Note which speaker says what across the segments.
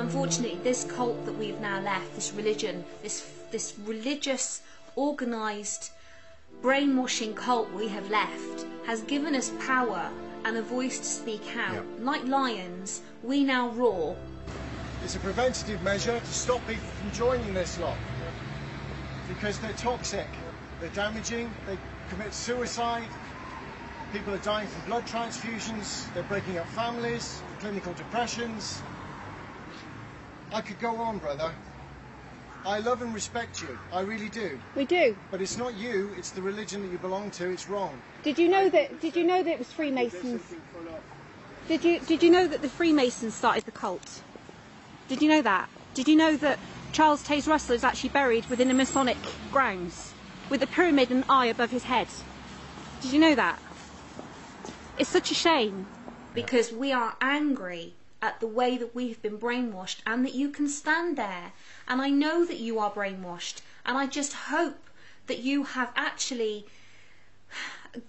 Speaker 1: Unfortunately, this cult that we've now left, this religion, this religious, organised, brainwashing cult we have left, has given us power and a voice to speak out.
Speaker 2: Yep.
Speaker 1: Like lions, we now roar.
Speaker 2: It's a preventative measure to stop people from joining this lot. Because they're toxic, they're damaging, they commit suicide, people are dying from blood transfusions, they're breaking up families, clinical depressions. I could go on, brother. I love and respect you, I really do.
Speaker 3: We do.
Speaker 2: But it's not you, it's the religion that you belong to, it's wrong.
Speaker 3: Did you know that it was Freemasons? Did you know that the Freemasons started the cult? Did you know that? Did you know that Charles Taze Russell is actually buried within the Masonic grounds with a pyramid and an eye above his head? Did you know that? It's such a shame.
Speaker 1: Because we are angry at the way that we've been brainwashed, and that you can stand there. And I know that you are brainwashed, and I just hope that you have actually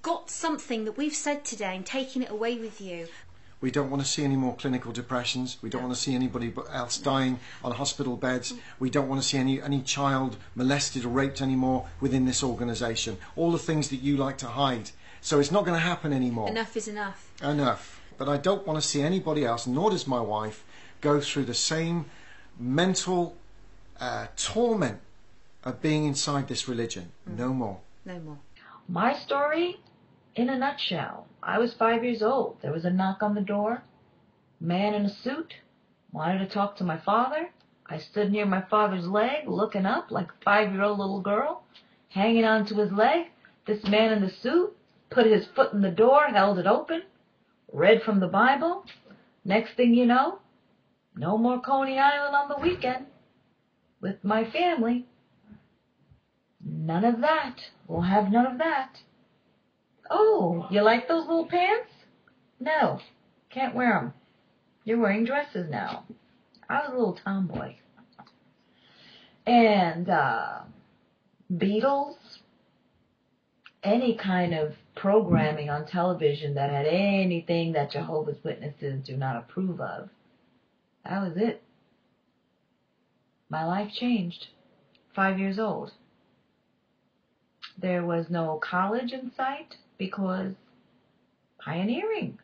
Speaker 1: got something that we've said today and taken it away with you.
Speaker 4: We don't want to see any more clinical depressions. We don't want to see anybody else dying on hospital beds. We don't want to see any child molested or raped anymore within this organisation. All the things that you like to hide. So it's not going to happen anymore.
Speaker 1: Enough is enough.
Speaker 4: Enough. But I don't want to see anybody else, nor does my wife, go through the same mental torment of being inside this religion. No more.
Speaker 1: No more.
Speaker 5: My story, in a nutshell. I was 5 years old. There was a knock on the door. Man in a suit wanted to talk to my father. I stood near my father's leg, looking up like a 5-year-old little girl, hanging onto his leg. This man in the suit put his foot in the door, held it open, read from the Bible. Next thing you know, no more Coney Island on the weekend with my family. None of that. We'll have none of that. Oh, you like those little pants? No, can't wear them. You're wearing dresses now. I was a little tomboy. And Beatles, any kind of programming on television that had anything that Jehovah's Witnesses do not approve of, that was it. My life changed. 5 years old. There was no college in sight because pioneering.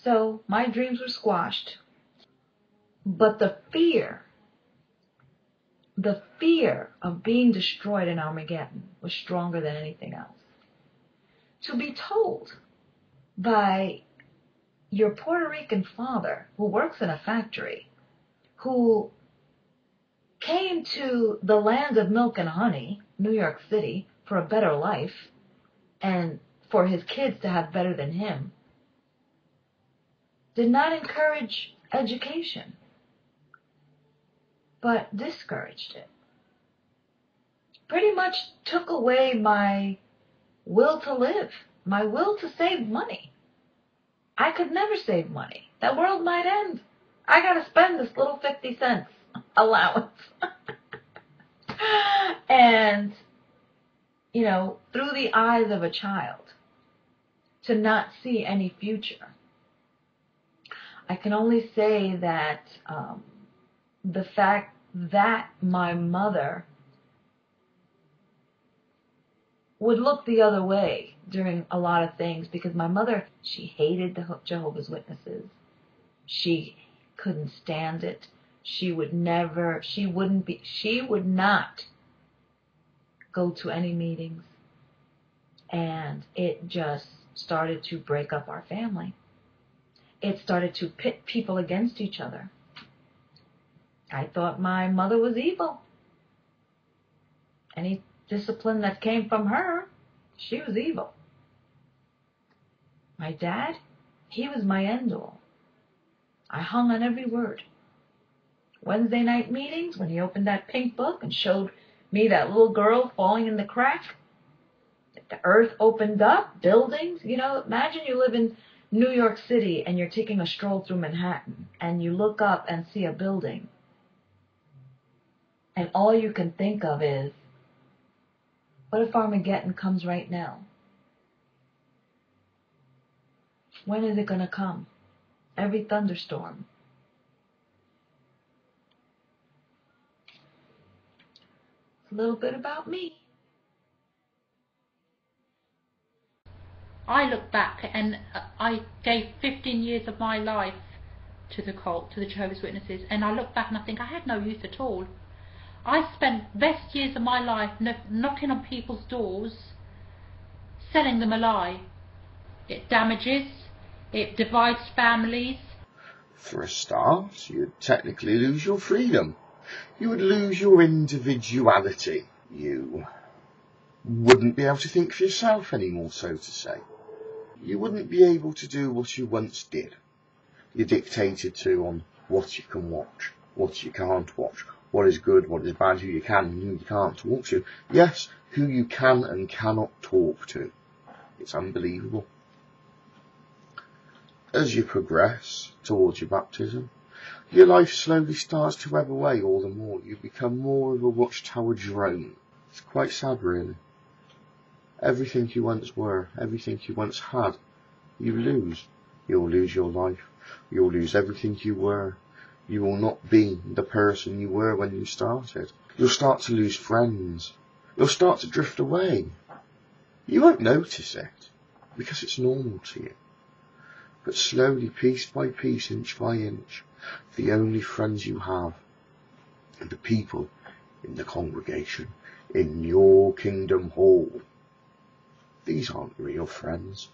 Speaker 5: So my dreams were squashed. But the fear of being destroyed in Armageddon was stronger than anything else. To be told by your Puerto Rican father, who works in a factory, who came to the land of milk and honey, New York City, for a better life, and for his kids to have better than him, did not encourage education, but discouraged it. Pretty much took away my will to live, my will to save money. I could never save money. That world might end. I gotta spend this little 50 cents allowance. And, you know, through the eyes of a child, to not see any future. I can only say that the fact that my mother would look the other way during a lot of things, because my mother, she hated the Jehovah's Witnesses. She couldn't stand it. She would not go to any meetings. And it just started to break up our family. It started to pit people against each other. I thought my mother was evil. Any discipline that came from her, she was evil. My dad, he was my end-all. I hung on every word. Wednesday night meetings, when he opened that pink book and showed me that little girl falling in the crack, the earth opened up, buildings, you know, imagine you live in New York City and you're taking a stroll through Manhattan and you look up and see a building. And all you can think of is, what if Armageddon comes right now? When is it going to come? Every thunderstorm. a little bit about me.
Speaker 6: I look back and I gave 15 years of my life to the cult, to the Jehovah's Witnesses, and I look back and I think I had no use at all. I spent best years of my life knocking on people's doors, selling them a lie. It damages, it divides families.
Speaker 7: For a start, you'd technically lose your freedom. You would lose your individuality. You wouldn't be able to think for yourself anymore, so to say. You wouldn't be able to do what you once did. You're dictated to on what you can watch, what you can't watch, what is good, what is bad, who you can and who you can't talk to. Yes, who you can and cannot talk to. It's unbelievable. As you progress towards your baptism, your life slowly starts to ebb away all the more. You become more of a WatchTower drone. It's quite sad, really. Everything you once were, everything you once had, you lose. You'll lose your life. You'll lose everything you were. You will not be the person you were when you started. You'll start to lose friends. You'll start to drift away. You won't notice it, because it's normal to you. But slowly, piece by piece, inch by inch, the only friends you have are the people in the congregation, in your kingdom hall. These aren't real friends.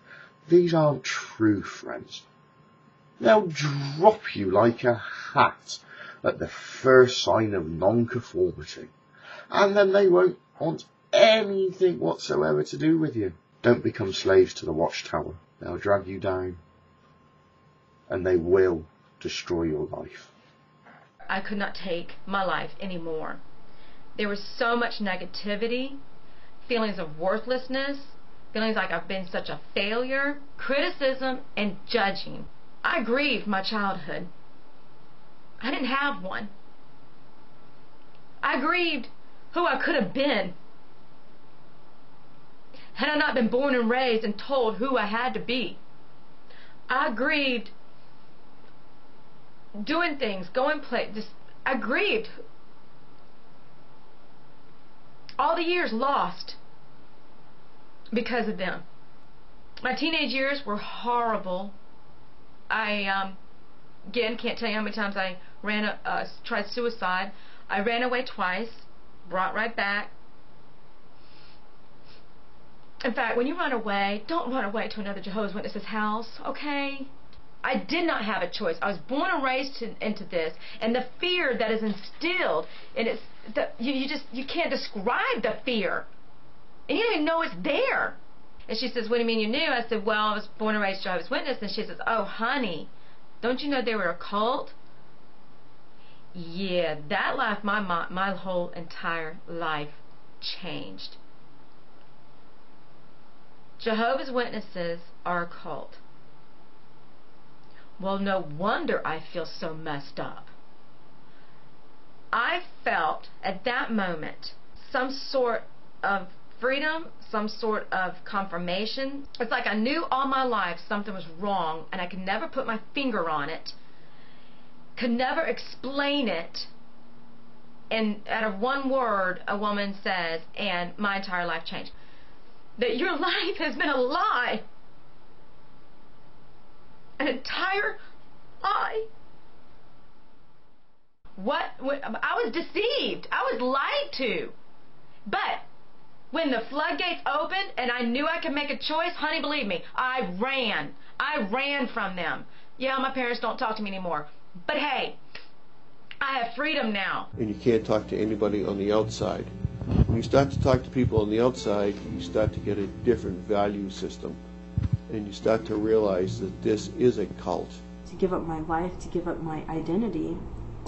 Speaker 7: These aren't true friends. They'll drop you like a hat at the first sign of nonconformity, and then they won't want anything whatsoever to do with you. Don't become slaves to the WatchTower. They'll drag you down, and they will destroy your life.
Speaker 8: I could not take my life anymore. There was so much negativity, feelings of worthlessness, feelings like I've been such a failure, criticism, and judging. I grieved my childhood. I didn't have one. I grieved who I could have been. Had I not been born and raised and told who I had to be. I grieved doing things, going places. I grieved all the years lost because of them. My teenage years were horrible. I again can't tell you how many times I tried suicide. I ran away twice, brought right back. In fact, when you run away, don't run away to another Jehovah's Witnesses house, okay? I did not have a choice. I was born and raised into this, and the fear that is instilled, and you can't describe the fear, and you don't even know it's there. And she says, "What do you mean you knew?" I said, "Well, I was born and raised Jehovah's Witness." And she says, "Oh, honey, don't you know they were a cult?" Yeah, that life, my whole entire life changed. Jehovah's Witnesses are a cult. Well, no wonder I feel so messed up. I felt at that moment some sort of freedom, some sort of confirmation. It's like I knew all my life something was wrong and I could never put my finger on it, could never explain it, and out of one word a woman says, and my entire life changed. That your life has been a lie. An entire lie. I was deceived. I was lied to. But when the floodgates opened and I knew I could make a choice, honey, believe me, I ran. I ran from them. Yeah, my parents don't talk to me anymore. But hey, I have freedom now.
Speaker 9: And you can't talk to anybody on the outside. When you start to talk to people on the outside, you start to get a different value system. And you start to realize that this is a cult.
Speaker 10: To give up my life, to give up my identity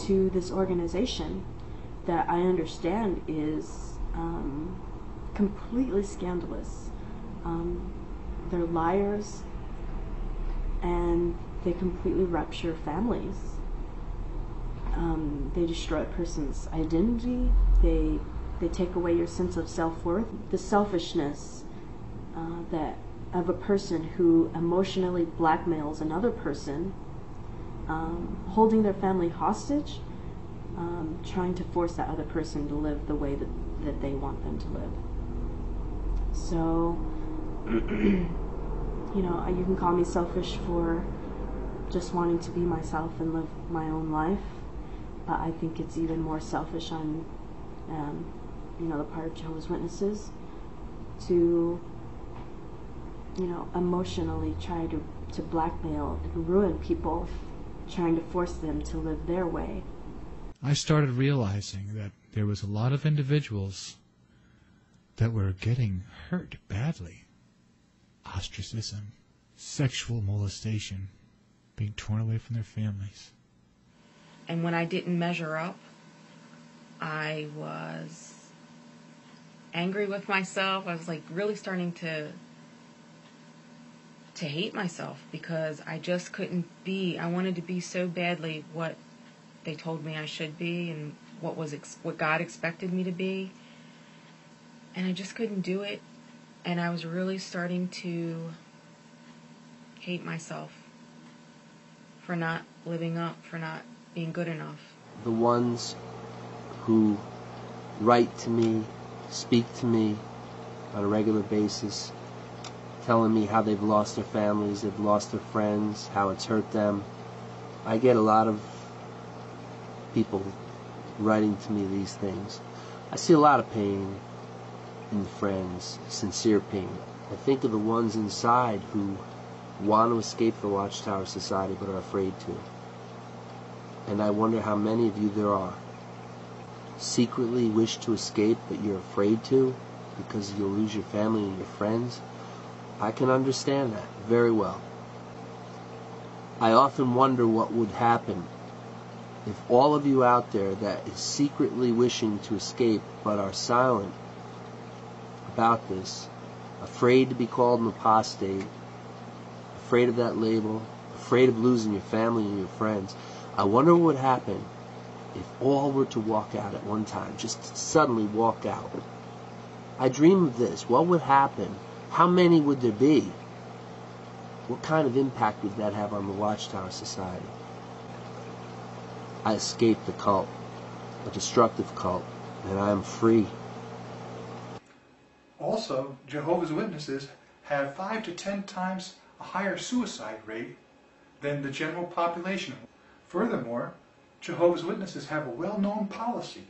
Speaker 10: to this organization that I understand is completely scandalous. They're liars, and they completely rupture families. They destroy a person's identity. They take away your sense of self-worth. The selfishness that of a person who emotionally blackmails another person, holding their family hostage, trying to force that other person to live the way that they want them to live. So, you know, you can call me selfish for just wanting to be myself and live my own life, but I think it's even more selfish on, you know, the part of Jehovah's Witnesses to, you know, emotionally try to blackmail and ruin people, trying to force them to live their way.
Speaker 11: I started realizing that there was a lot of individuals that were getting hurt badly. Ostracism, sexual molestation, being torn away from their families.
Speaker 12: And when I didn't measure up, I was angry with myself. I was like really starting to hate myself because I just couldn't be. I wanted to be so badly what they told me I should be and what God expected me to be. And I just couldn't do it. And I was really starting to hate myself for not living up, for not being good enough.
Speaker 13: The ones who write to me, speak to me on a regular basis, telling me how they've lost their families, they've lost their friends, how it's hurt them. I get a lot of people writing to me these things. I see a lot of pain in the friends, sincere pain. I think of the ones inside who want to escape the WatchTower society but are afraid to. And I wonder how many of you there are. Secretly wish to escape but you're afraid to because you'll lose your family and your friends. I can understand that very well. I often wonder what would happen if all of you out there that is secretly wishing to escape but are silent about this, afraid to be called an apostate, afraid of that label, afraid of losing your family and your friends. I wonder what would happen if all were to walk out at one time, just suddenly walk out. I dream of this. What would happen? How many would there be? What kind of impact would that have on the WatchTower society? I escaped the cult, a destructive cult, and I am free.
Speaker 14: Also, Jehovah's Witnesses have 5 to 10 times a higher suicide rate than the general population. Furthermore, Jehovah's Witnesses have a well-known policy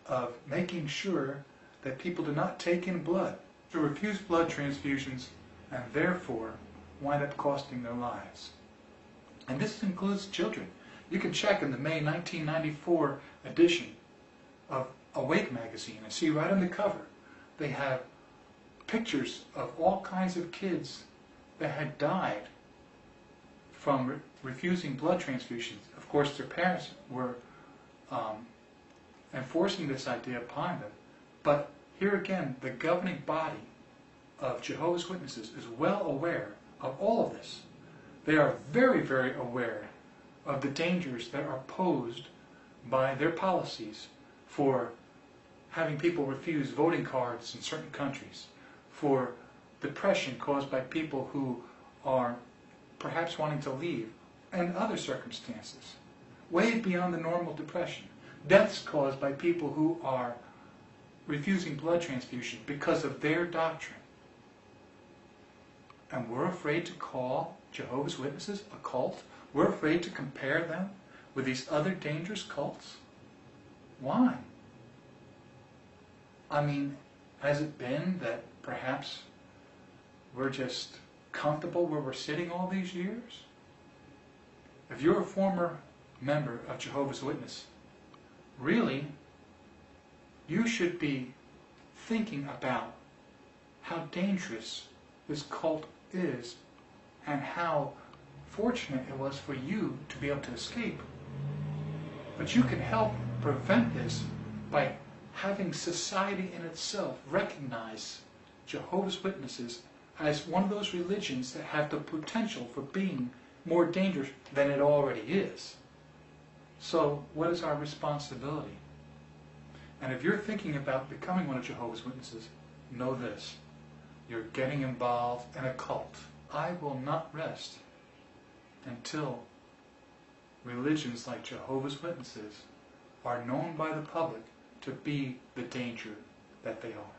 Speaker 14: of making sure that people do not take in blood, to refuse blood transfusions, and therefore wind up costing their lives. And this includes children. You can check in the May 1994 edition of Awake magazine and see right on the cover they have pictures of all kinds of kids that had died from refusing blood transfusions. Of course, their parents were enforcing this idea upon them. But here again, the governing body of Jehovah's Witnesses is well aware of all of this. They are very, very aware of the dangers that are posed by their policies for having people refuse voting cards in certain countries, for depression caused by people who are perhaps wanting to leave, and other circumstances, way beyond the normal depression. Deaths caused by people who are refusing blood transfusion because of their doctrine. And we're afraid to call Jehovah's Witnesses a cult? We're afraid to compare them with these other dangerous cults? Why? I mean, has it been that perhaps we're just comfortable where we're sitting all these years? If you're a former member of Jehovah's Witness, really, you should be thinking about how dangerous this cult is and how fortunate it was for you to be able to escape. But you can help prevent this by having society in itself recognize Jehovah's Witnesses as one of those religions that have the potential for being more dangerous than it already is. So what is our responsibility? And if you're thinking about becoming one of Jehovah's Witnesses, know this: you're getting involved in a cult. I will not rest until religions like Jehovah's Witnesses are known by the public to be the danger that they are.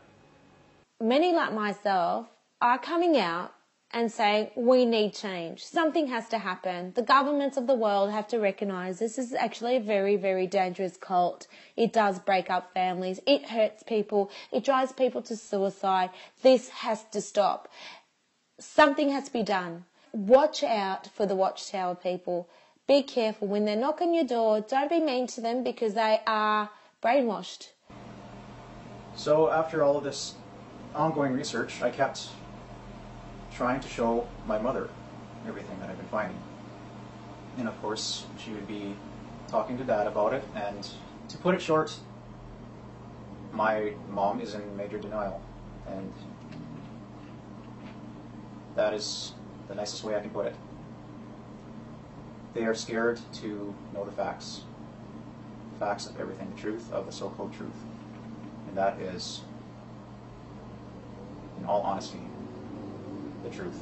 Speaker 15: Many like myself are coming out and saying we need change. Something has to happen. The governments of the world have to recognize this is actually a very, very dangerous cult. It does break up families. It hurts people. It drives people to suicide. This has to stop. Something has to be done. Watch out for the WatchTower people. Be careful when they knock on your door. Don't be mean to them because they are brainwashed.
Speaker 16: So after all of this ongoing research, I kept trying to show my mother everything that I've been finding. And of course, she would be talking to Dad about it, and to put it short, my mom is in major denial, and that is the nicest way I can put it. They are scared to know the facts of everything, the truth of the so-called truth, and that is, in all honesty, the truth.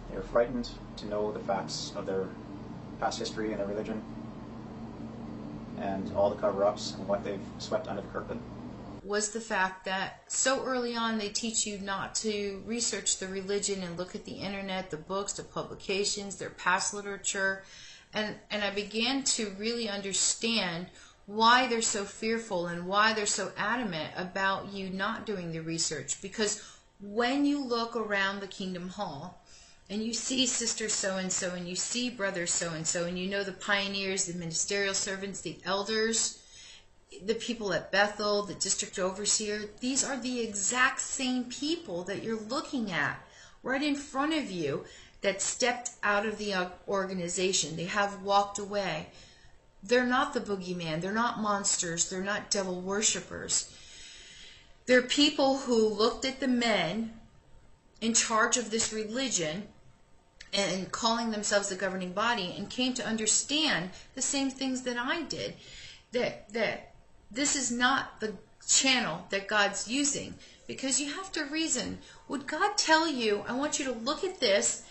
Speaker 16: They are frightened to know the facts of their past history and their religion and all the cover-ups and what they've swept under the carpet.
Speaker 17: Was the fact that so early on they teach you not to research the religion and look at the internet, the books, the publications, their past literature, and I began to really understand why they're so fearful and why they're so adamant about you not doing the research. Because when you look around the Kingdom Hall and you see Sister so-and-so and you see Brother so-and-so and you know the pioneers, the ministerial servants, the elders, the people at Bethel, the district overseer, these are the exact same people that you're looking at right in front of you that stepped out of the organization. They have walked away. They're not the boogeyman. They're not monsters. They're not devil worshippers. They're people who looked at the men in charge of this religion and calling themselves the governing body and came to understand the same things that I did. That this is not the channel that God's using, because you have to reason. Would God tell you, I want you to look at this,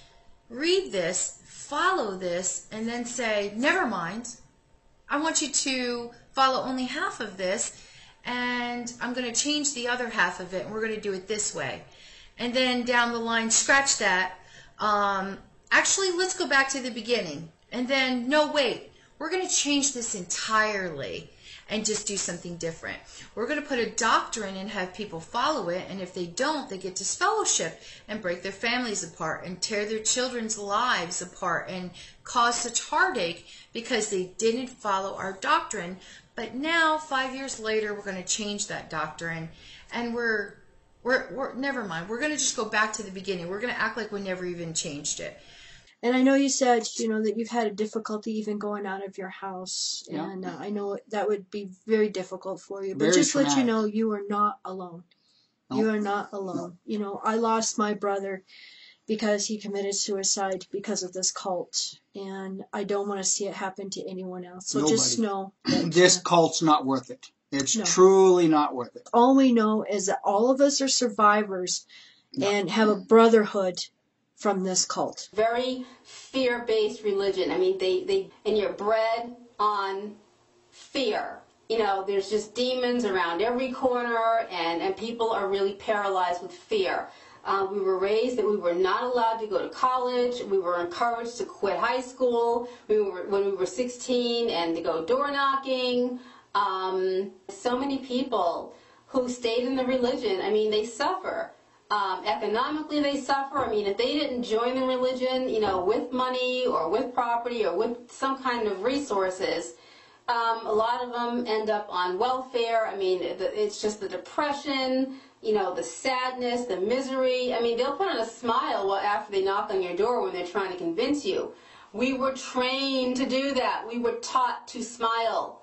Speaker 17: read this, follow this, and then say, never mind, I want you to follow only half of this, and I'm going to change the other half of it, and we're going to do it this way. And then down the line, scratch that. Actually, let's go back to the beginning. And then, no, wait, we're going to change this entirely and just do something different. We're going to put a doctrine and have people follow it, and if they don't, they get disfellowshipped and break their families apart and tear their children's lives apart and cause such heartache because they didn't follow our doctrine. But now, 5 years later, we're going to change that doctrine, and we're never mind. We're going to just go back to the beginning. We're going to act like we never even changed it.
Speaker 18: And I know you said, that you've had a difficulty even going out of your house.
Speaker 19: Yeah.
Speaker 18: And I know that would be very difficult for you. But
Speaker 19: Very
Speaker 18: just
Speaker 19: traumatic.
Speaker 18: let you know, you are not alone.
Speaker 19: No.
Speaker 18: You are not alone. I lost my brother because he committed suicide because of this cult. And I don't want to see it happen to anyone else. So just know that
Speaker 19: This cult's not worth it. It's truly not worth it.
Speaker 18: all we know is that all of us are survivors and have a brotherhood from this cult.
Speaker 20: Very fear-based religion. I mean, and you're bred on fear. There's just demons around every corner, and people are really paralyzed with fear. We were raised that we were not allowed to go to college. We were encouraged to quit high school when we were 16 and to go door knocking. So many people who stayed in the religion, they suffer. Economically, they suffer. If they didn't join the religion, with money or with property or with some kind of resources, a lot of them end up on welfare. It's just the depression, the sadness, the misery. They'll put on a smile after they knock on your door when they're trying to convince you. We were trained to do that. We were taught to smile.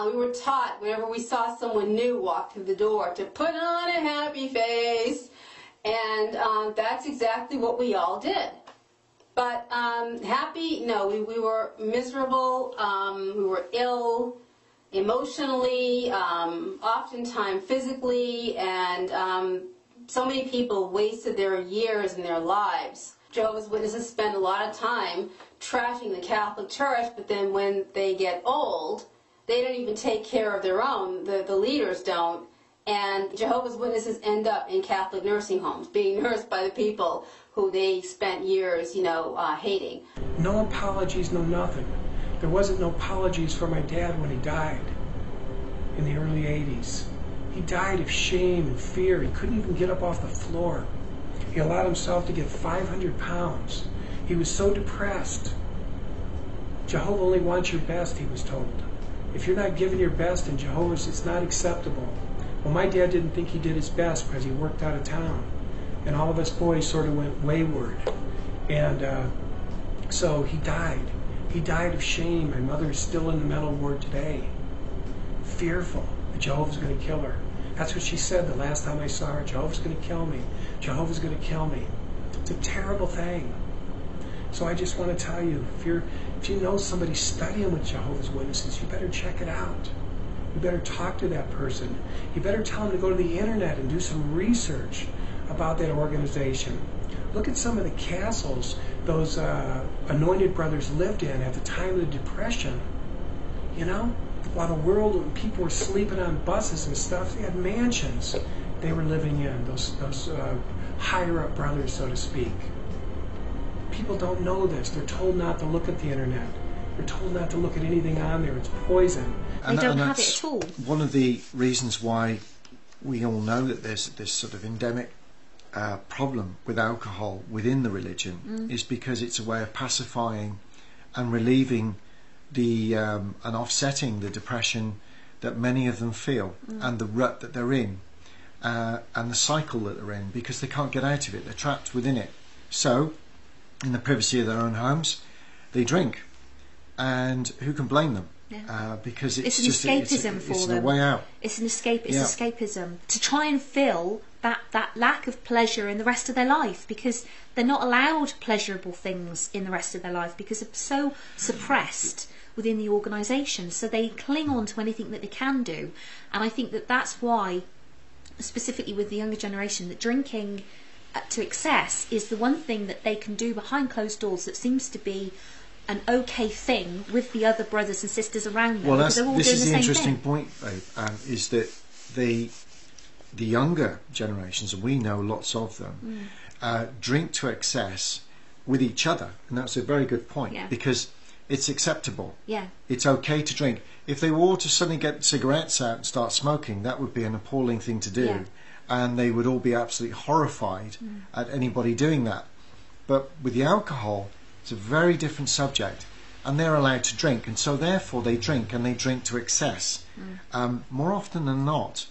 Speaker 20: We were taught whenever we saw someone new walk through the door to put on a happy face, and that's exactly what we all did. But happy, no, we were miserable, we were ill emotionally, oftentimes physically, and so many people wasted their years and their lives Jehovah's Witnesses spend a lot of time trashing the Catholic Church, but then when they get old, they don't even take care of their own. The leaders don't. And Jehovah's Witnesses end up in Catholic nursing homes, being nursed by the people who they spent years, hating.
Speaker 21: No apologies, no nothing. There wasn't no apologies for my dad when he died in the early 80s. He died of shame and fear. He couldn't even get up off the floor. He allowed himself to get 500 pounds. He was so depressed. Jehovah only wants your best, he was told. If you're not giving your best in Jehovah's, it's not acceptable. Well, my dad didn't think he did his best because he worked out of town. And all of us boys sort of went wayward. And so he died. He died of shame. My mother is still in the mental ward today. Fearful that Jehovah's going to kill her. That's what she said the last time I saw her. Jehovah's going to kill me. Jehovah's going to kill me. It's a terrible thing. So I just want to tell you, if you know somebody studying with Jehovah's Witnesses, you better check it out. You better talk to that person. You better tell them to go to the internet and do some research about that organization. Look at some of the castles those anointed brothers lived in at the time of the Depression. While the world and people were sleeping on buses and stuff, they had mansions they were living in, those higher up brothers, so to speak. People don't know this. They're told not to look at the internet. They're told not to look at anything on there. It's poison.
Speaker 1: They don't have it at all.
Speaker 4: One of the reasons why we all know that there's this sort of endemic problem with alcohol within the religion is because it's a way of pacifying and relieving and offsetting the depression that many of them feel and the rut that they're in and the cycle that they're in, because they can't get out of it. They're trapped within it. So, in the privacy of their own homes, they drink. And who can blame them? Yeah. Because it's
Speaker 1: an
Speaker 4: just
Speaker 1: escapism
Speaker 4: it's
Speaker 1: for them.
Speaker 4: a way out.
Speaker 1: It's an escapism to try and fill that lack of pleasure in the rest of their life, because they're not allowed pleasurable things in the rest of their life because they're so suppressed within the organisation. So they cling on to anything that they can do, and I think that that's why, specifically with the younger generation, that drinking to excess is the one thing that they can do behind closed doors that seems to be an okay thing with the other brothers and sisters around them.
Speaker 4: Well,
Speaker 1: they're all
Speaker 4: this
Speaker 1: doing
Speaker 4: is
Speaker 1: the
Speaker 4: the
Speaker 1: same
Speaker 4: interesting
Speaker 1: thing.
Speaker 4: point, babe, is that the younger generations, and we know lots of them, drink to excess with each other, and that's a very good point, because it's acceptable.
Speaker 1: Yeah.
Speaker 4: It's okay to drink. If they were to suddenly get cigarettes out and start smoking, that would be an appalling thing to do.
Speaker 1: Yeah.
Speaker 4: And they would all be absolutely horrified at anybody doing that. But with the alcohol, it's a very different subject, and they're allowed to drink, and so therefore they drink, and they drink to excess. More often than not.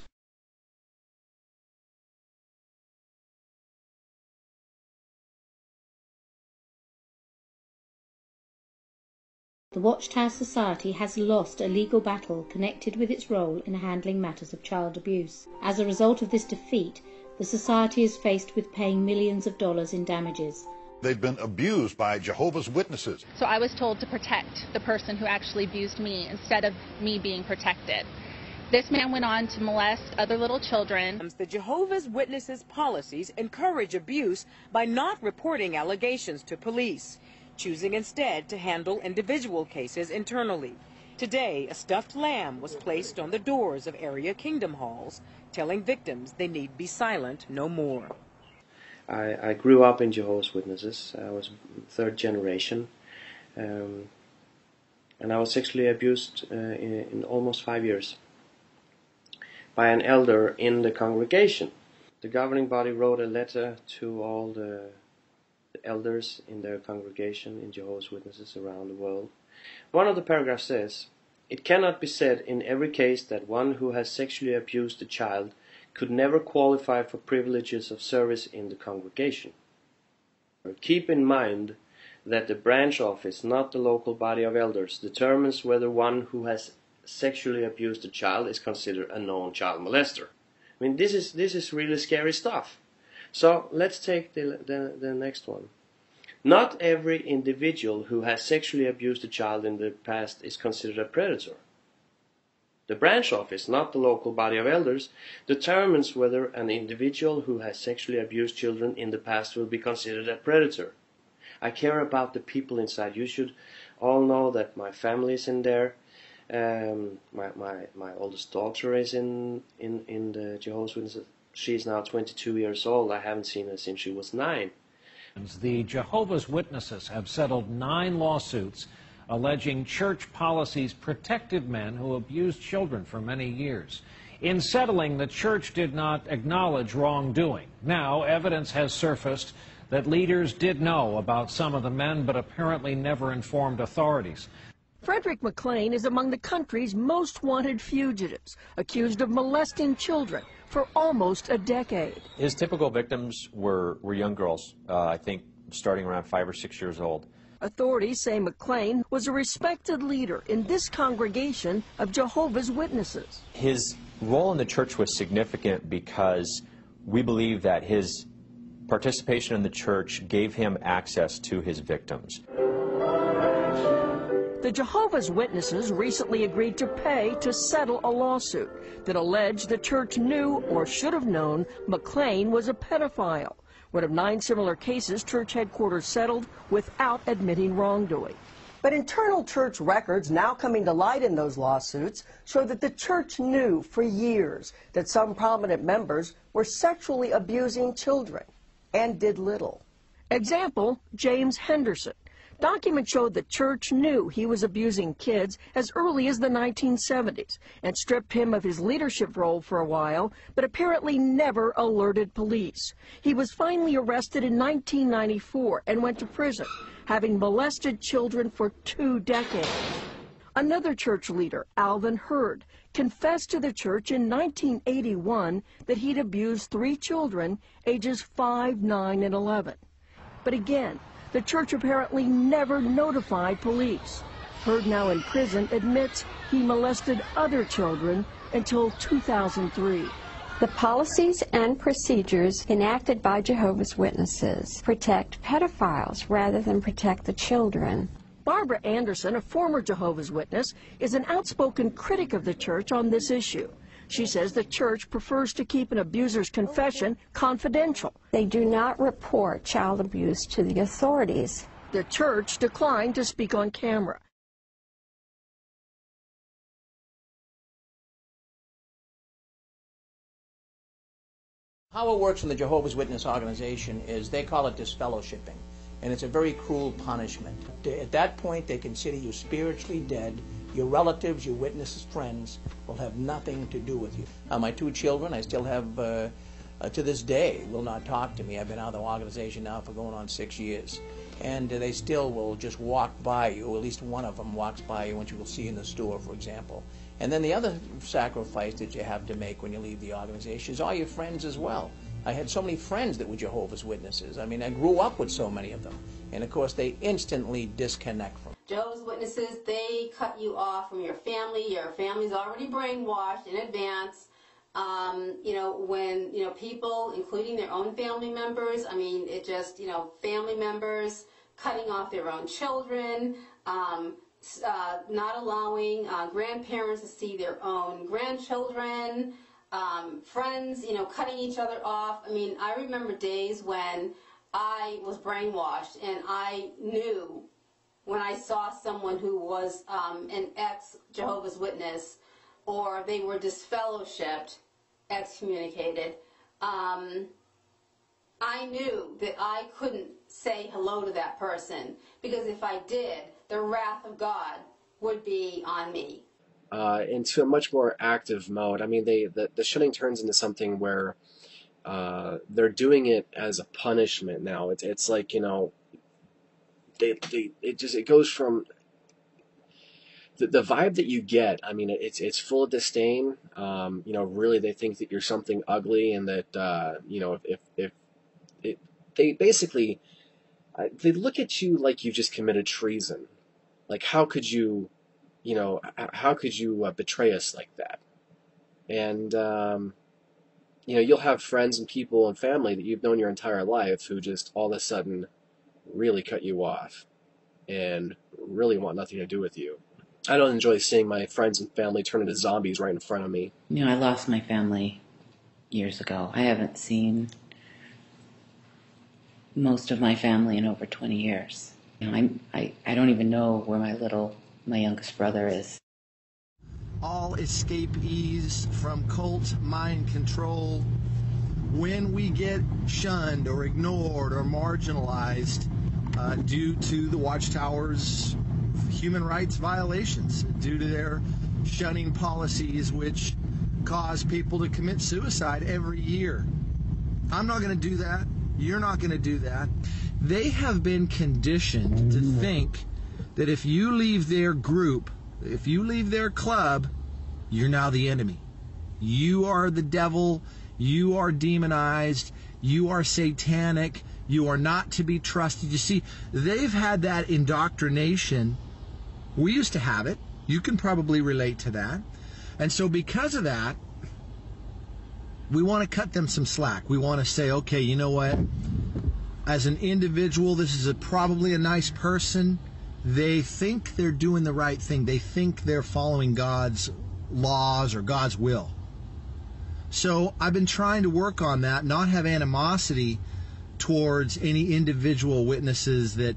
Speaker 22: The WatchTower Society has lost a legal battle connected with its role in handling matters of child abuse. As a result of this defeat, the Society is faced with paying millions of dollars in damages.
Speaker 23: They've been abused by Jehovah's Witnesses.
Speaker 24: So I was told to protect the person who actually abused me instead of me being protected. This man went on to molest other little children.
Speaker 25: The Jehovah's Witnesses policies encourage abuse by not reporting allegations to police, choosing instead to handle individual cases internally. Today, a stuffed lamb was placed on the doors of area kingdom halls, telling victims they need be silent no more.
Speaker 26: I grew up in Jehovah's Witnesses. I was third generation, and I was sexually abused in almost 5 years by an elder in the congregation. The governing body wrote a letter to all the elders in their congregation in Jehovah's Witnesses around the world. One of the paragraphs says, "It cannot be said in every case that one who has sexually abused a child could never qualify for privileges of service in the congregation. Keep in mind that the branch office, not the local body of elders, determines whether one who has sexually abused a child is considered a known child molester." I mean, this is really scary stuff. So let's take the next one. Not every individual who has sexually abused a child in the past is considered a predator. The branch office, not the local body of elders, determines whether an individual who has sexually abused children in the past will be considered a predator. I care about the people inside. You should all know that my family is in there. My oldest daughter is in the Jehovah's Witnesses. She's now 22 years old. I haven't seen her since she was 9.
Speaker 2: The Jehovah's Witnesses have settled 9 lawsuits alleging church policies protected men who abused children for many years. In settling, the church did not acknowledge wrongdoing. Now, evidence has surfaced that leaders did know about some of the men, but apparently never informed authorities.
Speaker 3: Frederick McLean is among the country's most wanted fugitives, accused of molesting children for almost a decade.
Speaker 5: His typical victims were young girls, I think starting around 5 or 6 years old.
Speaker 3: Authorities say McLean was a respected leader in this congregation of Jehovah's Witnesses.
Speaker 5: His role in the church was significant because we believe that his participation in the church gave him access to his victims.
Speaker 3: The Jehovah's Witnesses recently agreed to pay to settle a lawsuit that alleged the church knew or should have known McLean was a pedophile. One of 9 similar cases church headquarters settled without admitting wrongdoing.
Speaker 6: But internal church records now coming to light in those lawsuits show that the church knew for years that some prominent members were sexually abusing children and did little.
Speaker 3: Example, James Henderson. Documents showed the church knew he was abusing kids as early as the 1970s and stripped him of his leadership role for a while, but apparently never alerted police. He was finally arrested in 1994 and went to prison, having molested children for 2 decades. Another church leader, Alvin Hurd, confessed to the church in 1981 that he'd abused 3 children, ages 5, 9, and 11. But again, the church apparently never notified police. Hurd, now in prison, admits he molested other children until 2003.
Speaker 7: The policies and procedures enacted by Jehovah's Witnesses protect pedophiles rather than protect the children.
Speaker 3: Barbara Anderson, a former Jehovah's Witness, is an outspoken critic of the church on this issue. She says the church prefers to keep an abuser's confession confidential.
Speaker 7: They do not report child abuse to the authorities.
Speaker 3: The church declined to speak on camera.
Speaker 8: How it works in the Jehovah's Witness organization is they call it disfellowshipping, and it's a very cruel punishment. At that point, they consider you spiritually dead. Your relatives, your witnesses, friends will have nothing to do with you. My 2 children, I still have, to this day, will not talk to me. I've been out of the organization now for going on 6 years. And they still will just walk by you. At least one of them walks by you, which you will see in the store, for example. And then the other sacrifice that you have to make when you leave the organization is all your friends as well. I had so many friends that were Jehovah's Witnesses. I mean, I grew up with so many of them. And of course, they instantly disconnect from
Speaker 20: Jehovah's Witnesses, they cut you off from your family. Your family's already brainwashed in advance. When, people, including their own family members, I mean, it just, family members cutting off their own children, not allowing grandparents to see their own grandchildren, friends, cutting each other off. I mean, I remember days when I was brainwashed and I knew when I saw someone who was an ex-Jehovah's Witness or they were disfellowshipped, excommunicated, I knew that I couldn't say hello to that person because if I did, the wrath of God would be on me.
Speaker 26: Into a much more active mode. I mean, the shunning turns into something where they're doing it as a punishment now. It's like, it goes from the vibe that you get. I mean, it's full of disdain. Really, they think that you're something ugly, and that if they basically they look at you like you just committed treason. Like, how could you betray us like that? And you'll have friends and people and family that you've known your entire life who just all of a sudden really cut you off and really want nothing to do with you. I don't enjoy seeing my friends and family turn into zombies right in front of me.
Speaker 27: I lost my family years ago. I haven't seen
Speaker 9: most of my family in over 20 years. You know, I don't even know where my youngest brother is.
Speaker 10: All escapees from cult mind control, when we get shunned or ignored or marginalized due to the WatchTower's human rights violations, due to their shunning policies which cause people to commit suicide every year. I'm not going to do that. You're not going to do that. They have been conditioned to think that if you leave their group, if you leave their club, you're now the enemy. You are the devil. You are demonized. You are satanic. You are not to be trusted. You see, they've had that indoctrination. We used to have it. You can probably relate to that. And so because of that, we want to cut them some slack. We want to say, okay, you know what? As an individual, this is probably a nice person. They think they're doing the right thing. They think they're following God's laws or God's will. So I've been trying to work on that, not have animosity towards any individual witnesses that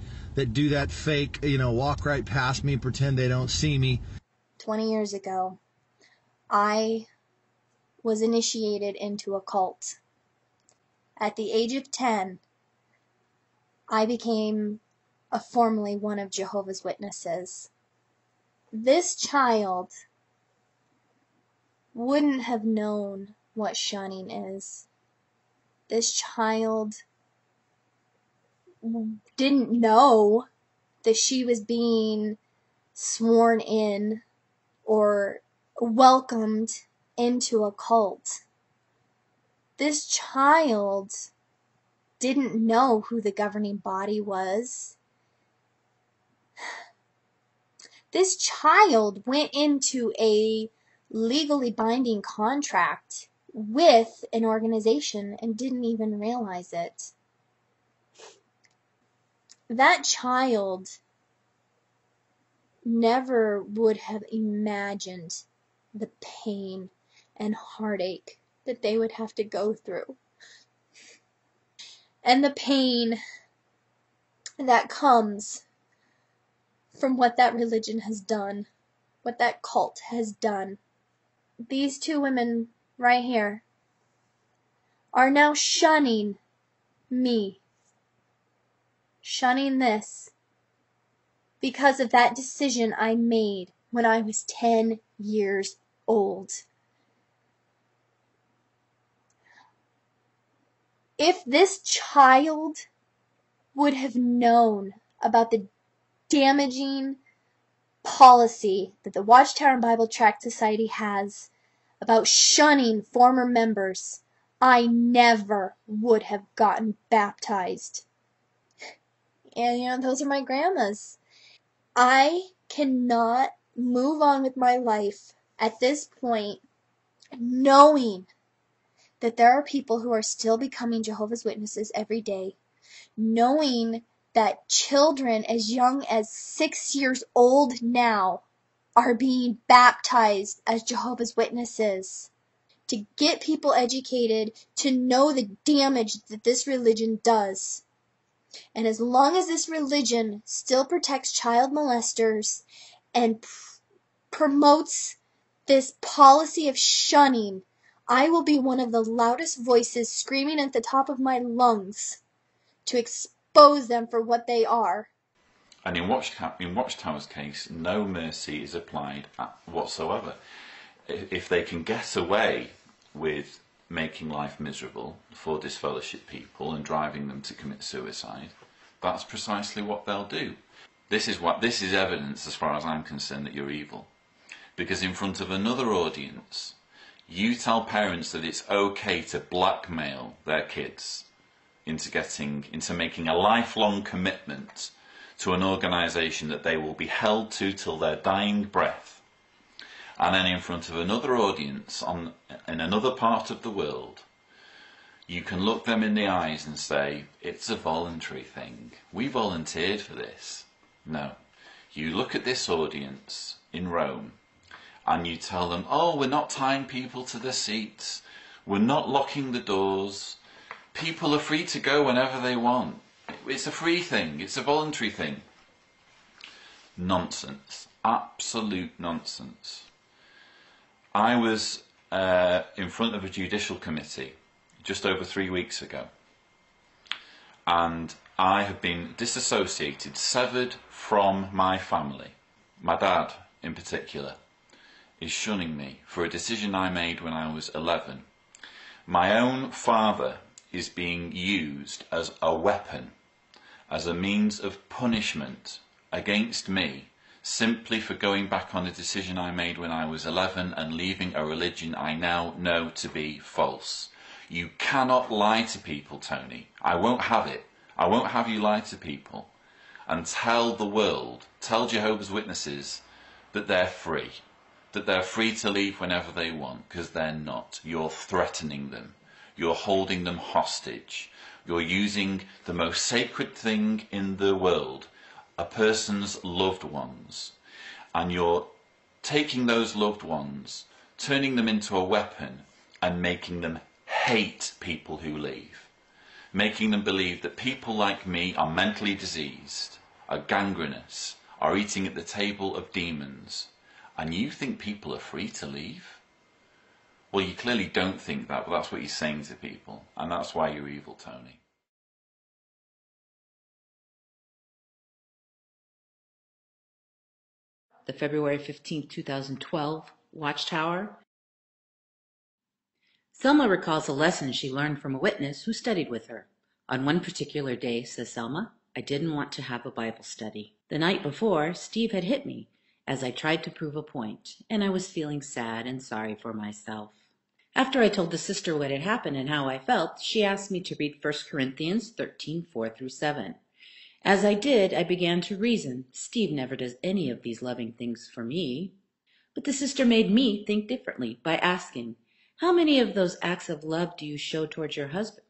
Speaker 10: do that fake, walk right past me, pretend they don't see me.
Speaker 11: 20 years ago, I was initiated into a cult. At the age of 10, I became formally one of Jehovah's Witnesses. This child wouldn't have known what shunning is. This child didn't know that she was being sworn in or welcomed into a cult. This child didn't know who the governing body was. This child went into a legally binding contract with an organization and didn't even realize it. That child never would have imagined the pain and heartache that they would have to go through. And the pain that comes from what that religion has done, what that cult has done. These two women right here are now shunning me, shunning this, because of that decision I made when I was 10 years old. If this child would have known about the damaging policy that the WatchTower and Bible Tract Society has about shunning former members, I never would have gotten baptized. And those are my grandmas. I cannot move on with my life at this point knowing that there are people who are still becoming Jehovah's Witnesses every day, knowing that children as young as 6 years old now are being baptized as Jehovah's Witnesses, to get people educated, to know the damage that this religion does. And as long as this religion still protects child molesters and promotes this policy of shunning, I will be one of the loudest voices screaming at the top of my lungs to expose them for what they are.
Speaker 12: And in WatchTower's case, no mercy is applied whatsoever. If they can get away with making life miserable for disfellowshipped people and driving them to commit suicide, that's precisely what they'll do. This is evidence, as far as I'm concerned, that you're evil. Because in front of another audience, you tell parents that it's okay to blackmail their kids into making a lifelong commitment to an organisation that they will be held to till their dying breath. And then in front of another audience in another part of the world, you can look them in the eyes and say, it's a voluntary thing. We volunteered for this. No. You look at this audience in Rome and you tell them, oh, we're not tying people to their seats. We're not locking the doors. People are free to go whenever they want. It's a free thing. It's a voluntary thing. Nonsense. Absolute nonsense. I was in front of a judicial committee just over 3 weeks ago, and I have been disassociated, severed from my family. My dad, in particular, is shunning me for a decision I made when I was 11. My own father is being used as a weapon, as a means of punishment against me, simply for going back on a decision I made when I was 11 and leaving a religion I now know to be false. You cannot lie to people, Tony. I won't have it. I won't have you lie to people and tell the world, tell Jehovah's Witnesses that they're free to leave whenever they want, because they're not. You're threatening them. You're holding them hostage. You're using the most sacred thing in the world, a person's loved ones, and you're taking those loved ones, turning them into a weapon and making them hate people who leave, making them believe that people like me are mentally diseased, are gangrenous, are eating at the table of demons, and you think people are free to leave? Well, you clearly don't think that, but that's what you're saying to people, and that's why you're evil, Tony.
Speaker 13: The February 15, 2012 WatchTower. Selma recalls a lesson she learned from a witness who studied with her. On one particular day, says Selma, I didn't want to have a Bible study. The night before, Steve had hit me as I tried to prove a point, and I was feeling sad and sorry for myself. After I told the sister what had happened and how I felt, she asked me to read 1 Corinthians 13, 4-7. As I did, I began to reason, Steve never does any of these loving things for me. But the sister made me think differently by asking, how many of those acts of love do you show towards your husband?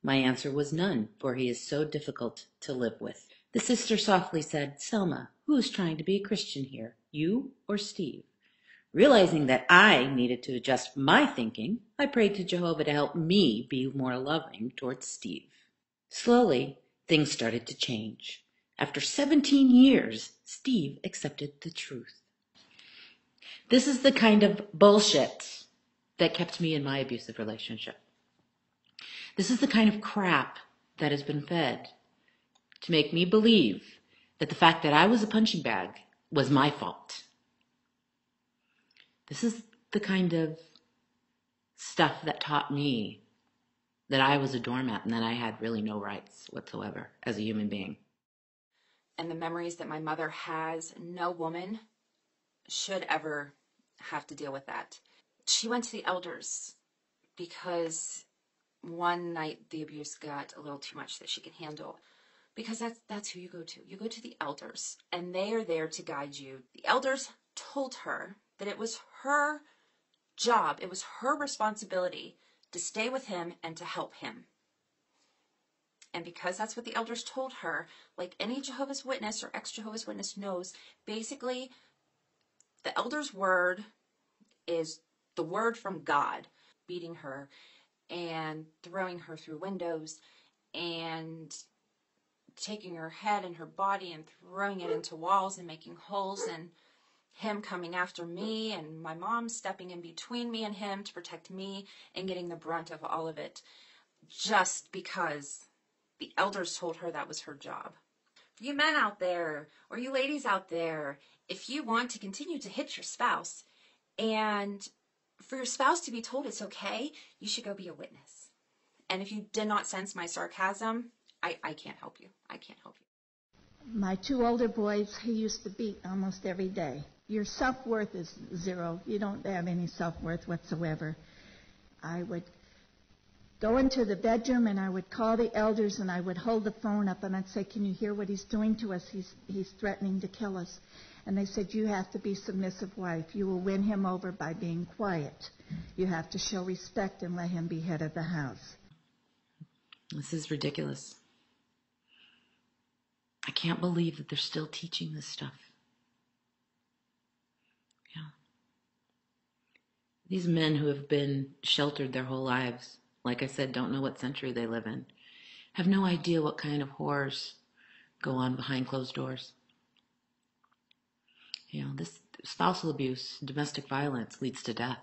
Speaker 13: My answer was none, for he is so difficult to live with. The sister softly said, Selma, who is trying to be a Christian here, you or Steve? Realizing that I needed to adjust my thinking, I prayed to Jehovah to help me be more loving towards Steve. Slowly, things started to change. After 17 years, Steve accepted the truth. This is the kind of bullshit that kept me in my abusive relationship. This is the kind of crap that has been fed to make me believe that the fact that I was a punching bag was my fault. This is the kind of stuff that taught me that I was a doormat and that I had really no rights whatsoever as a human being.
Speaker 14: And the memories that my mother has, no woman should ever have to deal with that. She went to the elders because one night the abuse got a little too much that she could handle. Because that's who you go to. You go to the elders, and they are there to guide you. The elders told her that it was her job, it was her responsibility to stay with him and to help him. And because that's what the elders told her, like any Jehovah's Witness or ex-Jehovah's Witness knows, basically the elder's word is the word from God, beating her and throwing her through windows and taking her head and her body and throwing it into walls and making holes, and him coming after me and my mom stepping in between me and him to protect me and getting the brunt of all of it just because the elders told her that was her job. For you men out there, or you ladies out there, if you want to continue to hit your spouse and for your spouse to be told it's okay, you should go be a witness. And if you did not sense my sarcasm, I can't help you. I can't help you.
Speaker 15: My two older boys, he used to beat almost every day. Your self-worth is zero. You don't have any self-worth whatsoever. I would go into the bedroom and I would call the elders and I would hold the phone up and I'd say, can you hear what he's doing to us? He's threatening to kill us. And they said, you have to be submissive wife. You will win him over by being quiet. You have to show respect and let him be head of the house.
Speaker 13: This is ridiculous. I can't believe that they're still teaching this stuff. Yeah. These men who have been sheltered their whole lives, like I said, don't know what century they live in, have no idea what kind of horrors go on behind closed doors. You know, this spousal abuse, domestic violence leads to death.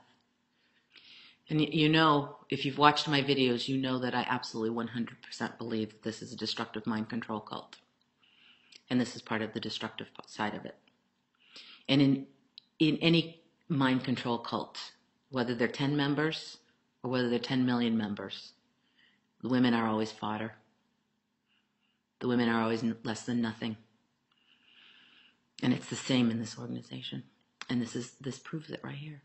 Speaker 13: And you know, if you've watched my videos, you know that I absolutely 100% believe that this is a destructive mind control cult. And this is part of the destructive side of it. And in any mind control cult, whether they're 10 members or whether they're 10 million members, the women are always fodder. The women are always less than nothing. And it's the same in this organization. And this proves it right here.